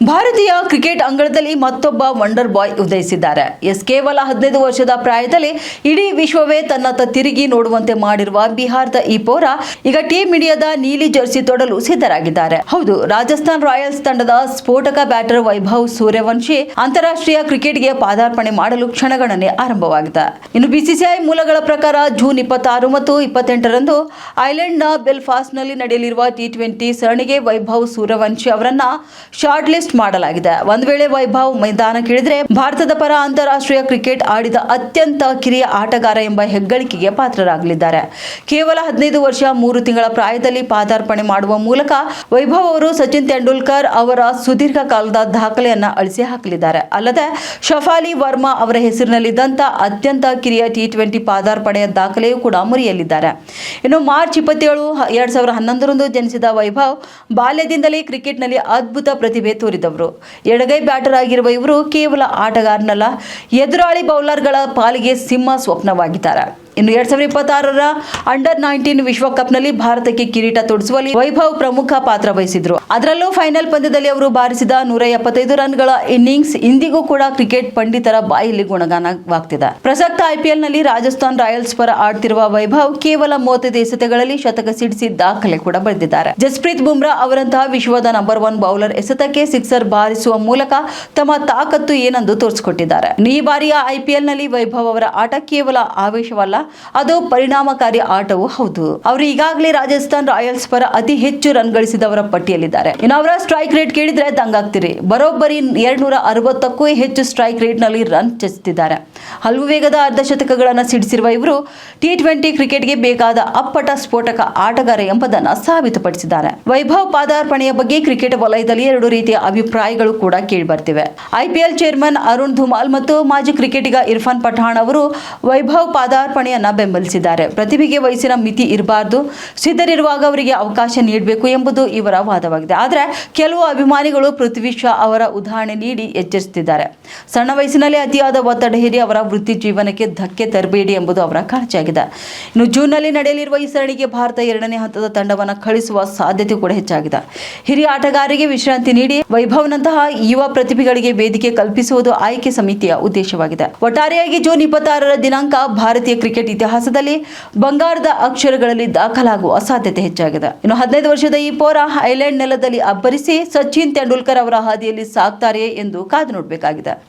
ಭಾರತೀಯ ಕ್ರಿಕೆಟ್ ಅಂಗಳದಲ್ಲಿ ಮತ್ತೊಬ್ಬ ವಂಡರ್ ಬಾಯ್ ಉದಯಿಸಿದ್ದಾರೆ. ಕೇವಲ 15 ವರ್ಷದ ಪ್ರಾಯದಲ್ಲಿ ಇಡೀ ವಿಶ್ವವೇ ತನ್ನತ್ತ ತಿರುಗಿ ನೋಡುವಂತೆ ಮಾಡಿರುವ ಬಿಹಾರದ ಈ ಪೌರ ಈಗ ಟೀಮ್ ಇಂಡಿಯಾದ ನೀಲಿ ಜರ್ಸಿ ತೊಡಲು ಸಿದ್ಧರಾಗಿದ್ದಾರೆ. ಹೌದು, ರಾಜಸ್ಥಾನ್ ರಾಯಲ್ಸ್ ತಂಡದ ಸ್ಫೋಟಕ ಬ್ಯಾಟರ್ ವೈಭವ್ ಸೂರ್ಯವಂಶಿ ಅಂತಾರಾಷ್ಟ್ರೀಯ ಕ್ರಿಕೆಟ್ಗೆ ಪಾದಾರ್ಪಣೆ ಮಾಡಲು ಕ್ಷಣಗಣನೆ ಆರಂಭವಾಗಿದೆ. ಇನ್ನು ಬಿಸಿಸಿಐ ಮೂಲಗಳ ಪ್ರಕಾರ ಜೂನ್ 26 ಮತ್ತು 28ರಂದು ಐರ್ಲೆಂಡ್ನ ಬೆಲ್ಫಾಸ್ಟ್ನಲ್ಲಿ ನಡೆಯಲಿರುವ T20 ಸರಣಿಗೆ ವೈಭವ್ ಸೂರ್ಯವಂಶಿ ಅವರನ್ನ ಶಾರ್ಟ್ ಲಿಸ್ಟ್ ಮಾಡಲಾಗಿದೆ. ಒಂದು ವೇಳೆ ವೈಭವ್ ಮೈದಾನಕ್ಕಿಳಿದರೆ ಭಾರತದ ಪರ ಅಂತಾರಾಷ್ಟ್ರೀಯ ಕ್ರಿಕೆಟ್ ಆಡಿದ ಅತ್ಯಂತ ಕಿರಿಯ ಆಟಗಾರ ಎಂಬ ಹೆಗ್ಗಳಿಕೆಗೆ ಪಾತ್ರರಾಗಲಿದ್ದಾರೆ. ಕೇವಲ 15 ವರ್ಷ 3 ತಿಂಗಳ ಪ್ರಾಯದಲ್ಲಿ ಪಾದಾರ್ಪಣೆ ಮಾಡುವ ಮೂಲಕ ವೈಭವ್ ಅವರು ಸಚಿನ್ ತೆಂಡೂಲ್ಕರ್ ಅವರ ಸುದೀರ್ಘ ಕಾಲದ ದಾಖಲೆಯನ್ನ ಅಳಿಸಿ ಹಾಕಲಿದ್ದಾರೆ. ಅಲ್ಲದೆ ಶಫಾಲಿ ವರ್ಮಾ ಅವರ ಹೆಸರಿನಲ್ಲಿದ್ದಂಥ ಅತ್ಯಂತ ಕಿರಿಯ T20 ಪಾದಾರ್ಪಣೆಯ ದಾಖಲೆಯೂ ಕೂಡ ಮುರಿಯಲಿದ್ದಾರೆ. ಇನ್ನು ಮಾರ್ಚ್ 27, 2011ರಂದು ಜನಿಸಿದ ವೈಭವ್ ಬಾಲ್ಯದಿಂದಲೇ ಕ್ರಿಕೆಟ್ನಲ್ಲಿ ಅದ್ಭುತ ಪ್ರತಿಭೆ ತೋರಿದವರು. ಎಡಗೈ ಬ್ಯಾಟರ್ ಆಗಿರುವ ಇವರು ಕೇವಲ ಆಟಗಾರನಲ್ಲ, ಎದುರಾಳಿ ಬೌಲರ್ಗಳ ಪಾಲಿಗೆ ಸಿಂಹ ಸ್ವಪ್ನವಾಗಿದ್ದಾರೆ. ಇನ್ನು 2026ರ ಅಂಡರ್-19 ವಿಶ್ವಕಪ್ನಲ್ಲಿ ಭಾರತಕ್ಕೆ ಕಿರೀಟ ತೊಡಿಸುವಲ್ಲಿ ವೈಭವ್ ಪ್ರಮುಖ ಪಾತ್ರ ವಹಿಸಿದ್ರು. ಅದರಲ್ಲೂ ಫೈನಲ್ ಪಂದ್ಯದಲ್ಲಿ ಅವರು ಬಾರಿಸಿದ 175 ರನ್ಗಳ ಇನ್ನಿಂಗ್ಸ್ ಇಂದಿಗೂ ಕೂಡ ಕ್ರಿಕೆಟ್ ಪಂಡಿತರ ಬಾಯಲ್ಲಿ ಗುಣಗಾನವಾಗ್ತಿದೆ. ಪ್ರಸಕ್ತ ಐಪಿಎಲ್ನಲ್ಲಿ ರಾಜಸ್ಥಾನ್ ರಾಯಲ್ಸ್ ಪರ ಆಡ್ತಿರುವ ವೈಭವ್ ಕೇವಲ 35 ಎಸೆತಗಳಲ್ಲಿ ಶತಕ ಸಿಡಿಸಿ ದಾಖಲೆ ಕೂಡ ಬರೆದಿದ್ದಾರೆ. ಜಸ್ಪ್ರೀತ್ ಬುಮ್ರಾ ಅವರಂತಹ ವಿಶ್ವದ ನಂಬರ್ 1 ಬೌಲರ್ ಎಸೆತಕ್ಕೆ ಸಿಕ್ಸರ್ ಬಾರಿಸುವ ಮೂಲಕ ತಮ್ಮ ತಾಕತ್ತು ಏನೆಂದು ತೋರಿಸಿಕೊಟ್ಟಿದ್ದಾರೆ. ಈ ಬಾರಿಯ ಐಪಿಎಲ್ನಲ್ಲಿ ವೈಭವ್ ಅವರ ಆಟ ಕೇವಲ ಆವೇಶವಲ್ಲ, ಅದು ಪರಿಣಾಮಕಾರಿ ಆಟವೂ ಹೌದು. ಅವರು ಈಗಾಗಲೇ ರಾಜಸ್ಥಾನ್ ರಾಯಲ್ಸ್ ಪರ ಅತಿ ಹೆಚ್ಚು ರನ್ ಗಳಿಸಿದವರ ಪಟ್ಟಿಯಲ್ಲಿದ್ದಾರೆ. ಇನ್ನು ಅವರ ಸ್ಟ್ರೈಕ್ ರೇಟ್ ಕೇಳಿದ್ರೆ ದಂಗಾಗ್ತಿರಿ. ಬರೋಬ್ಬರಿ 260ಕ್ಕೂ ಹೆಚ್ಚು ಸ್ಟ್ರೈಕ್ ರೇಟ್ ನಲ್ಲಿ ರನ್ ಚಲಿಸುತ್ತಿದ್ದಾರೆ. ಹಲವು ವೇಗದ ಅರ್ಧಶತಕಗಳನ್ನು ಸಿಡಿಸಿರುವ ಇವರು T20 ಕ್ರಿಕೆಟ್ಗೆ ಬೇಕಾದ ಅಪ್ಪಟ ಸ್ಫೋಟಕ ಆಟಗಾರ ಎಂಬುದನ್ನು ಸಾಬೀತುಪಡಿಸಿದ್ದಾರೆ. ವೈಭವ್ ಪಾದಾರ್ಪಣೆಯ ಬಗ್ಗೆ ಕ್ರಿಕೆಟ್ ವಲಯದಲ್ಲಿ 2 ರೀತಿಯ ಅಭಿಪ್ರಾಯಗಳು ಕೂಡ ಕೇಳಿಬರ್ತಿವೆ. ಐಪಿಎಲ್ ಚೇರ್ಮನ್ ಅರುಣ್ ಧುಮಾಲ್ ಮತ್ತು ಮಾಜಿ ಕ್ರಿಕೆಟಿಗ ಇರ್ಫಾನ್ ಪಠಾಣ್ ಅವರು ವೈಭವ್ ಪಾದಾರ್ಪಣೆಯನ್ನ ಬೆಂಬಲಿಸಿದ್ದಾರೆ. ಪ್ರತಿಭೆಗೆ ವಯಸ್ಸಿನ ಮಿತಿ ಇರಬಾರದು, ಸಿದ್ಧರಿರುವಾಗ ಅವರಿಗೆ ಅವಕಾಶ ನೀಡಬೇಕು ಎಂಬುದು ಇವರ ವಾದವಾಗಿದೆ. ಆದರೆ ಕೆಲವು ಅಭಿಮಾನಿಗಳು ಪೃಥ್ವಿ ಶಾ ಅವರ ಉದಾಹರಣೆ ನೀಡಿ ಎಚ್ಚರಿಸುತ್ತಿದ್ದಾರೆ. ಸಣ್ಣ ವಯಸ್ಸಿನಲ್ಲಿ ಅತಿಯಾದ ಒತ್ತಡ ಹೇರಿ ಅವರ ವೃತ್ತಿ ಜೀವನಕ್ಕೆ ಧಕ್ಕೆ ತರಬೇಡಿ ಎಂಬುದು ಅವರ ಕಾಳಜಿಯಾಗಿದೆ. ಇನ್ನು ಜೂನ್ನಲ್ಲಿ ನಡೆಯಲಿರುವ ಈ ಸರಣಿಗೆ ಭಾರತ 2ನೇ ಹಂತದ ತಂಡವನ್ನು ಕಳಿಸುವ ಸಾಧ್ಯತೆ ಕೂಡ ಹೆಚ್ಚಾಗಿದೆ. ಹಿರಿಯ ಆಟಗಾರರಿಗೆ ವಿಶ್ರಾಂತಿ ನೀಡಿ ವೈಭವ್ನಂತಹ ಯುವ ಪ್ರತಿಭೆಗಳಿಗೆ ವೇದಿಕೆ ಕಲ್ಪಿಸುವುದು ಆಯ್ಕೆ ಸಮಿತಿಯ ಉದ್ದೇಶವಾಗಿದೆ. ಒಟ್ಟಾರೆಯಾಗಿ ಜೂನ್ 26ರ ದಿನಾಂಕ ಭಾರತೀಯ ಕ್ರಿಕೆಟ್ ಇತಿಹಾಸದಲ್ಲಿ ಬಂಗಾರದ ಅಕ್ಷರಗಳಲ್ಲಿ ದಾಖಲಾಗುವ ಸಾಧ್ಯತೆ ಹೆಚ್ಚಾಗಿದೆ. ಇನ್ನು 15 ವರ್ಷದ ಈ ಪೌರ ಐರ್ಲೆಂಡ್ ನೆಲದಲ್ಲಿ ಅಬ್ಬರಿಸಿ ಸಚಿನ್ ತೆಂಡೂಲ್ಕರ್ ಅವರ ಹಾದಿಯಲ್ಲಿ ಸಾಗ್ತಾರೆಯೇ ಎಂದು ಕಾದು ನೋಡಬೇಕಾಗಿದೆ.